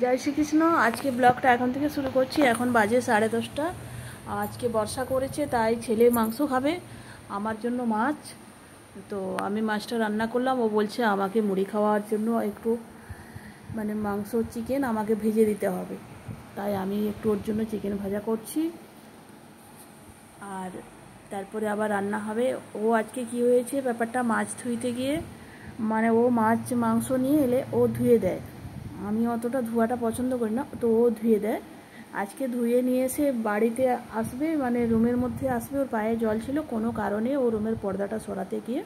জয় শ্রীকৃষ্ণ। আজকে ব্লগটা এখন থেকে শুরু করছি। এখন বাজে 10:30। আজকে বর্ষা করেছে, তাই ছেলে মাংস খাবে, আমার জন্য মাছ। তো আমি মাছটা রান্না করলাম। ও বলছে আমাকে মুড়ি খাওয়ার জন্য একটু মাংস চিকেন আমাকে ভেজে দিতে হবে, তাই আমি একটু ওর জন্য চিকেন ভাজা করছি। আর তারপরে আবার রান্না হবে। ও আজকে কি হয়েছে ব্যাপারটা, মাছ ধুইতে গিয়ে ও মাংস নিয়ে এলে ও ধুয়ে দেয়। আমি অতটা ধোয়াটা পছন্দ করি না, তো ও ধুয়ে দেয়। আজকে ধুয়ে নিয়ে এসে বাড়িতে আসবে, রুমের মধ্যে আসবে, ওর পায়ে জল ছিল, কোনো কারণে ও রুমের পর্দাটা সরাতে গিয়ে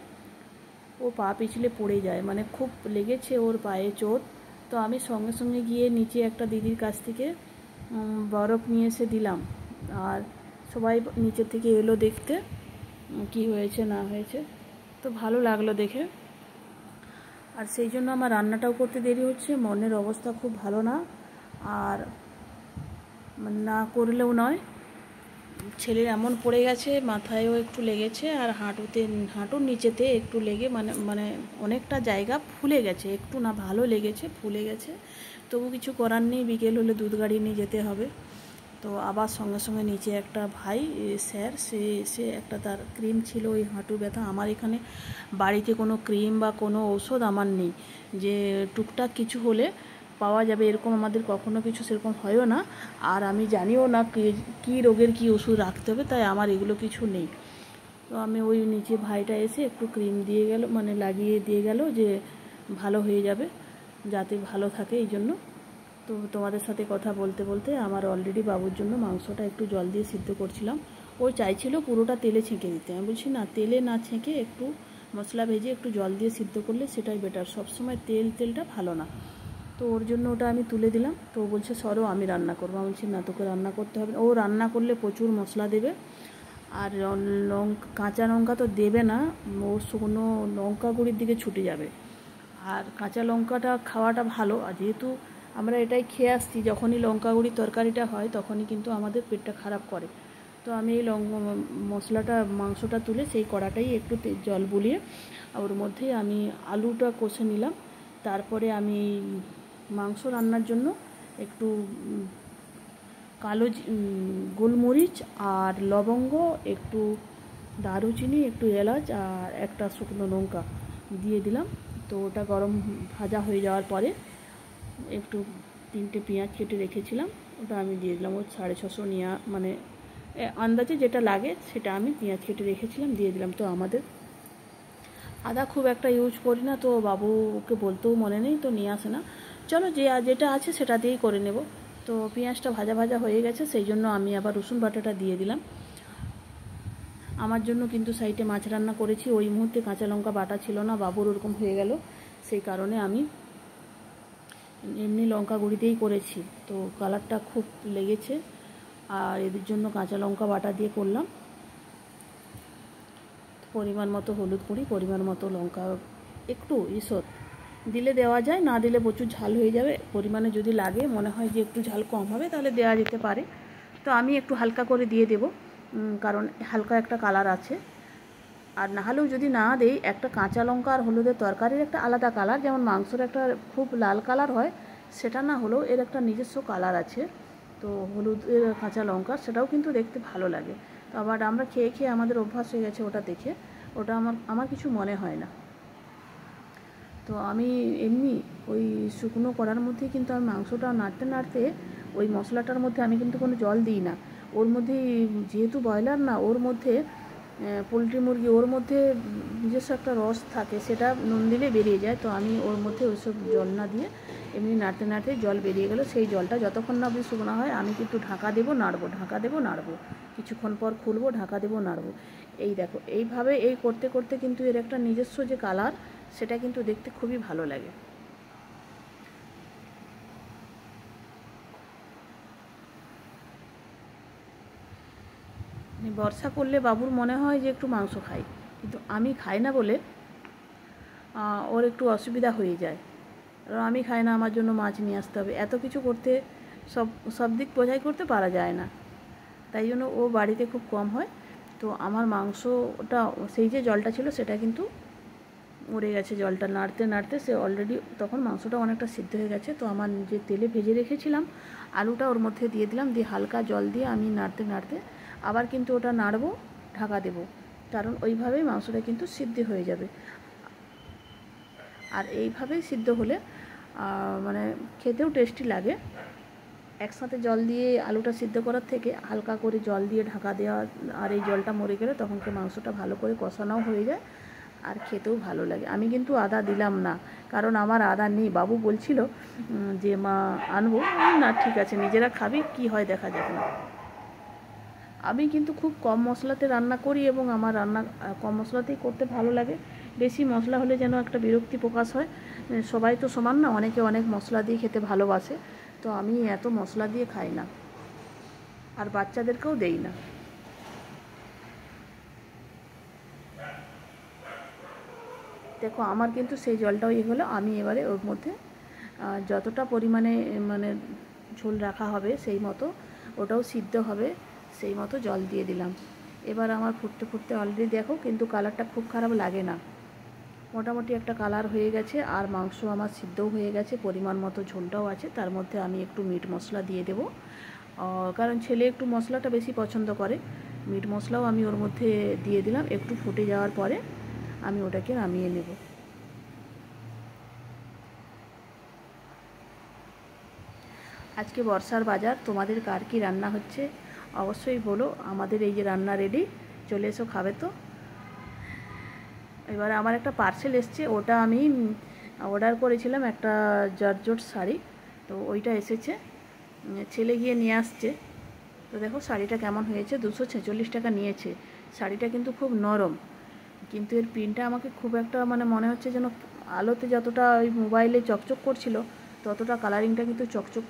ও পা পিছলে পড়ে যায়, খুব লেগেছে ওর পায়ে চোট। তো আমি সঙ্গে সঙ্গে গিয়ে নিচে একটা দিদির কাছ থেকে বরফ নিয়ে এসে দিলাম। আর সবাই নিচে থেকে এলো দেখতে কি হয়েছে না হয়েছে। তো ভালো লাগলো দেখে। আর সেই জন্য আমার রান্নাটাও করতে দেরি হচ্ছে। মনের অবস্থা খুব ভালো না, আর না করলেও নয়। ছেলের এমন পড়ে গেছে, মাথায়ও একটু লেগেছে, আর হাঁটুর নিচেতে একটু লেগে অনেকটা জায়গা ফুলে গেছে। একটু না, ভালো লেগেছে, ফুলে গেছে। তবু কিছু করার নেই, বিকেল হলে দুধ গাড়ি নিয়ে যেতে হবে। তো আবার সঙ্গে সঙ্গে নিচে একটা ভাই স্যার, সে একটা তার ক্রিম ছিল ওই হাঁটু ব্যথা। আমার এখানে বাড়িতে কোনো ক্রিম বা কোনো ঔষধ আমার নেই যে টুকটাক কিছু হলে পাওয়া যাবে, এরকম আমাদের কখনো কিছু সেরকম হয়ও না। আর আমি জানিও না কী রোগের কী ওষুধ রাখতে হবে, তাই আমার এগুলো কিছু নেই। তো আমি ওই নিচে ভাইটা এসে একটু ক্রিম দিয়ে গেল, লাগিয়ে দিয়ে গেল যে ভালো হয়ে যাবে, যাতে ভালো থাকে এই জন্য। তো তোমাদের সাথে কথা বলতে বলতে আমার অলরেডি বাবুর জন্য মাংসটা একটু জল দিয়ে সিদ্ধ করছিলাম। ও চাইছিল পুরোটা তেলে ছেঁকে দিতে। আমি বলছি না, তেলে না ছেঁকে একটু মশলা ভেজে একটু জল দিয়ে সিদ্ধ করলে সেটাই বেটার। সবসময় তেলটা ভালো না। তো ওর জন্য ওটা আমি তুলে দিলাম। তো ও বলছে সরো আমি রান্না করবো। আমি বলছি না, তোকে রান্না করতে হবে। ও রান্না করলে প্রচুর মশলা দেবে, আর কাঁচা লঙ্কা তো দেবে না, ও শুকনো লঙ্কা গুঁড়ির দিকে ছুটে যাবে। আর কাঁচা লঙ্কাটা খাওয়াটা ভালো, আর যেহেতু আমরা এটাই খেয়ে আসছি, যখনই লঙ্কা গুঁড়ির তরকারিটা হয় তখনই কিন্তু আমাদের পেটটা খারাপ করে। তো আমি এই মশলাটা মাংসটা তুলে সেই কড়াটাই একটু জল বুলিয়ে ওর মধ্যে আমি আলুটা কষে নিলাম। তারপরে আমি মাংস রান্নার জন্য একটু কালো গোলমরিচ আর লবঙ্গ, একটু দারুচিনি, একটু এলাচ আর একটা শুকনো লঙ্কা দিয়ে দিলাম। তো ওটা গরম ভাজা হয়ে যাওয়ার পরে একটু 3টে পেঁয়াজ কেটে রেখেছিলাম, ওটা আমি দিয়ে দিলাম। ওর 650 নিয়ে আন্দাজে যেটা লাগে সেটা আমি পেঁয়াজ কেটে রেখেছিলাম দিয়ে দিলাম। তো আমাদের আদা খুব একটা ইউজ করি না, তো বাবুকে বলতেও মনে নেই, তো নিয়ে আসে না। চলো যেটা আছে সেটা দিয়েই করে নেব। তো পেঁয়াজটা ভাজা ভাজা হয়ে গেছে, সেই জন্য আমি আবার রসুন বাটাটা দিয়ে দিলাম। আমার জন্য কিন্তু সাইডে মাছ রান্না করেছি, ওই মুহূর্তে কাঁচা লঙ্কা বাটা ছিল না, বাবুর ওরকম হয়ে গেল, সেই কারণে আমি এমনি লঙ্কা গুঁড়ি দিয়েই করেছি। তো কালারটা খুব লেগেছে, আর এদের জন্য কাঁচা লঙ্কা বাটা দিয়ে করলাম। পরিমাণ মতো হলুদ গুঁড়ি, পরিমাণ মতো লঙ্কা, একটু ঈষৎ দিলে দেওয়া যায়, না দিলে প্রচুর ঝাল হয়ে যাবে। পরিমাণে যদি লাগে মনে হয় যে একটু ঝাল কম হবে, তাহলে দেওয়া যেতে পারে। তো আমি একটু হালকা করে দিয়ে দেব, কারণ হালকা একটা কালার আছে। আর না হলেও যদি না দেই, একটা কাঁচা লঙ্কা আর হলুদের তরকারির একটা আলাদা কালার, যেমন মাংসর একটা খুব লাল কালার হয়, সেটা না হলেও এর একটা নিজস্ব কালার আছে। তো হলুদের কাঁচা লঙ্কা সেটাও কিন্তু দেখতে ভালো লাগে। তো আবার আমরা খেয়ে খেয়ে আমাদের অভ্যাস হয়ে গেছে ওটা দেখে, ওটা আমার কিছু মনে হয় না। তো আমি এমনি ওই শুকনো কড়ার মধ্যেই কিন্তু আমি মাংসটা নাড়তে নাড়তে ওই মশলাটার মধ্যে আমি কিন্তু কোনো জল দিই না। ওর মধ্যে যেহেতু ব্রয়লার না, ওর মধ্যে পোলট্রি মুরগি, ওর মধ্যে নিজস্ব একটা রস থাকে, সেটা নুন দিলে বেরিয়ে যায়। তো আমি ওর মধ্যে ওইসব জল না দিয়ে এমনি নাড়তে নাড়তে জল বেরিয়ে গেল। সেই জলটা যতক্ষণ না অবধি শুকনো হয় আমি কিন্তু ঢাকা দেবো, নাড়বো, ঢাকা দেবো, নাড়বো, কিছুক্ষণ পর খুলবো, ঢাকা দেবো, নাড়বো। এই দেখো, এইভাবে করতে করতে কিন্তু এর একটা নিজস্ব যে কালার, সেটা কিন্তু দেখতে খুবই ভালো লাগে। বর্ষা করলে বাবুর মনে হয় যে একটু মাংস খাই, কিন্তু আমি খাই না বলে ওর একটু অসুবিধা হয়ে যায়। কারণ আমি খাই না, আমার জন্য মাছ নিয়ে আসতে হবে, এত কিছু করতে সব দিক বোঝাই করতে পারা যায় না, তাই জন্য ও বাড়িতে খুব কম হয়। তো আমার মাংসটা সেই যে জলটা ছিল সেটা কিন্তু উড়ে গেছে জলটা, নাড়তে নাড়তে সে অলরেডি তখন মাংসটা অনেকটা সিদ্ধ হয়ে গেছে। তো আমার যে তেলে ভেজে রেখেছিলাম আলুটা ওর মধ্যে দিয়ে দিলাম, দিয়ে হালকা জল দিয়ে আমি নাড়তে নাড়তে আবার কিন্তু ওটা নাড়বো, ঢাকা দেবো, কারণ ওইভাবেই মাংসটা কিন্তু সিদ্ধ হয়ে যাবে। আর এইভাবেই সিদ্ধ হলে মানে খেতেও টেস্টি লাগে। একসাথে জল দিয়ে আলুটা সিদ্ধ করার থেকে হালকা করে জল দিয়ে ঢাকা দেওয়া, আর এই জলটা মরে গেলে তখন মাংসটা ভালো করে কষানোও হয়ে যায় আর খেতেও ভালো লাগে। আমি কিন্তু আদা দিলাম না, কারণ আমার আদা নেই। বাবু বলছিল যে মা আনবো, না ঠিক আছে নিজেরা খাবি, কি হয় দেখা যাবে না। আমি কিন্তু খুব কম মশলাতে রান্না করি এবং আমার রান্না কম মশলাতেই করতে ভালো লাগে। বেশি মশলা হলে যেন একটা বিরক্তি প্রকাশ হয়। সবাই তো সমান না, অনেকে অনেক মশলা দিয়ে খেতে ভালোবাসে, তো আমি এত মশলা দিয়ে খাই না আর বাচ্চাদেরকেও দেই না। দেখো আমার কিন্তু সেই জলটা ইয়ে হলো, আমি এবারে ওর মধ্যে যতটা পরিমাণে মানে ঝোল রাখা হবে সেই মতো, ওটাও সিদ্ধ হবে সেই মতো জল দিয়ে দিলাম। এবার আমার ফুটতে ফুটতে অলরেডি দেখো কিন্তু কালারটা খুব খারাপ লাগে না, মোটামুটি একটা কালার হয়ে গেছে। আর মাংস আমার সিদ্ধও হয়ে গেছে, পরিমাণ মতো ঝোলটাও আছে। তার মধ্যে আমি একটু মিট মশলা দিয়ে দেবো, কারণ ছেলে একটু মশলাটা বেশি পছন্দ করে। মিট মশলাও আমি ওর মধ্যে দিয়ে দিলাম। একটু ফুটে যাওয়ার পরে আমি ওটাকে নামিয়ে নেব। আজকে বর্ষার বাজার, তোমাদের কার কী রান্না হচ্ছে অবশ্যই বলো। আমাদের এই যে রান্না রেডি, চলে এসো খাবে তো। এবার আমার একটা পার্সেল এসছে, ওটা আমি অর্ডার করেছিলাম, একটা জর্জট শাড়ি, তো ওইটা এসেছে, ছেলে গিয়ে নিয়ে আসছে। তো দেখো শাড়িটা কেমন হয়েছে, 246 টাকা নিয়েছে। শাড়িটা কিন্তু খুব নরম, কিন্তু এর প্রিন্টটা আমাকে খুব একটা মানে মনে হচ্ছে যেন আলোতে যতটা ওই মোবাইলে চকচক করছিল ততটা কালারিংটা কিন্তু চকচক